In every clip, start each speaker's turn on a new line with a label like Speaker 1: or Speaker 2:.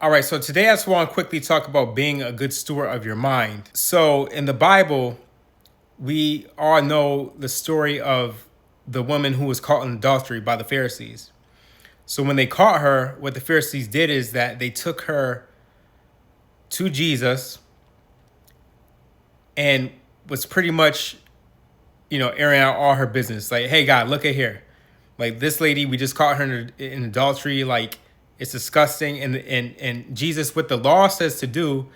Speaker 1: All right, so today I just want to quickly talk about being a good steward of your mind. So in the Bible, we all know the story of the woman who was caught in adultery by the Pharisees. So when they caught her, what the Pharisees did is that they took her to Jesus and was pretty much, airing out all her business. Like, hey, God, look at here. Like this lady, we just caught her in adultery. Like, it's disgusting. And Jesus, what the law says to do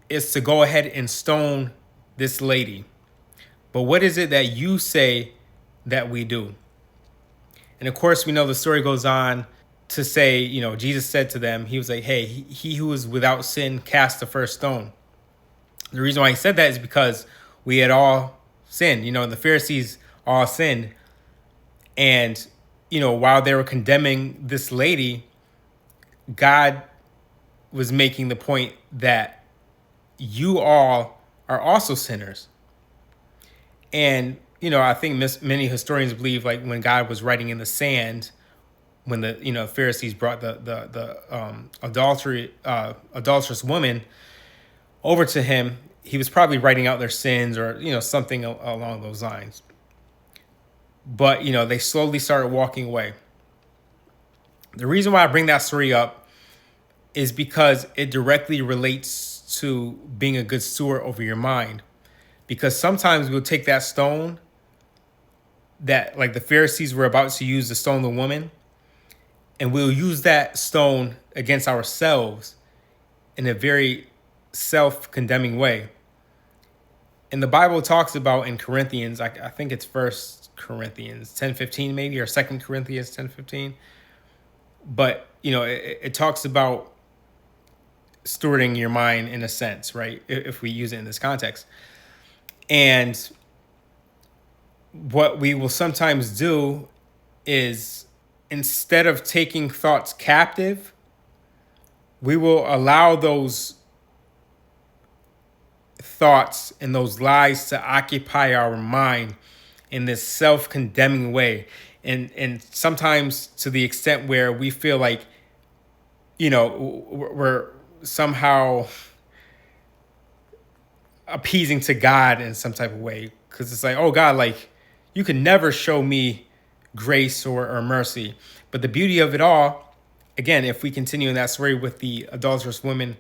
Speaker 1: is to go ahead and stone this lady. But what is it that you say that we do? And of course, we know the story goes on to say, Jesus said to them, he was like, hey, he who is without sin cast the first stone. The reason why he said that is because we had all sinned. The Pharisees all sinned. And, while they were condemning this lady, God was making the point that you all are also sinners. And, I think many historians believe, like, when God was writing in the sand, when the Pharisees brought the adulterous woman over to him, he was probably writing out their sins or, something along those lines. But, they slowly started walking away. The reason why I bring that story up is because it directly relates to being a good steward over your mind. Because sometimes we'll take that stone that, like, the Pharisees were about to use to stone the woman, and we'll use that stone against ourselves in a very self-condemning way. And the Bible talks about in Corinthians, I think it's 1 Corinthians 10:15 maybe, or 2 Corinthians 10:15. But, it talks about stewarding your mind in a sense, right? If we use it in this context. And what we will sometimes do is, instead of taking thoughts captive, we will allow those thoughts and those lies to occupy our mind in this self-condemning way. And sometimes to the extent where we feel like, we're somehow appeasing to God in some type of way. Because it's like, oh, God, like, you can never show me grace or mercy. But the beauty of it all, again, if we continue in that story with the adulterous women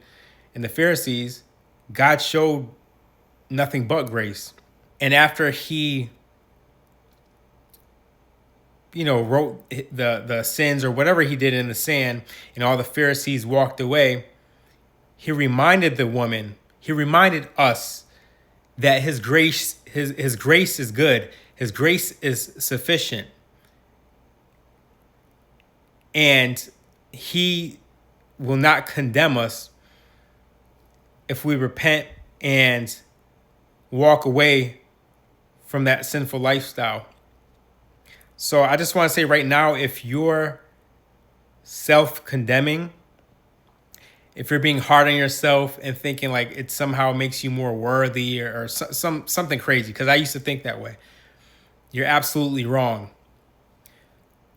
Speaker 1: and the Pharisees, God showed nothing but grace. And after he, wrote the sins or whatever he did in the sand, and all the Pharisees walked away, he reminded the woman, he reminded us that his grace is good. His grace is sufficient. And he will not condemn us if we repent and walk away from that sinful lifestyle. So I just want to say right now, if you're self-condemning, if you're being hard on yourself and thinking like it somehow makes you more worthy or something crazy, because I used to think that way, you're absolutely wrong.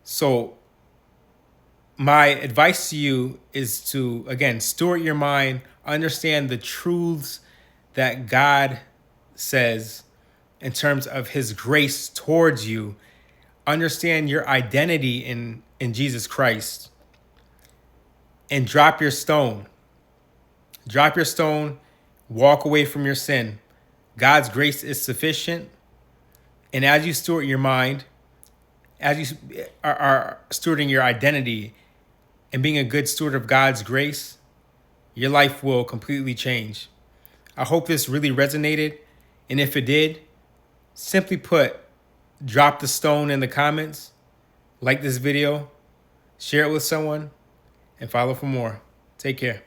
Speaker 1: So my advice to you is to, again, steward your mind, understand the truths that God says in terms of his grace towards you. Understand your identity in Jesus Christ, and drop your stone. Drop your stone, walk away from your sin. God's grace is sufficient. And as you steward your mind, as you are stewarding your identity and being a good steward of God's grace, your life will completely change. I hope this really resonated. And if it did, simply put, drop the stone in the comments, like this video, share it with someone, and follow for more. Take care.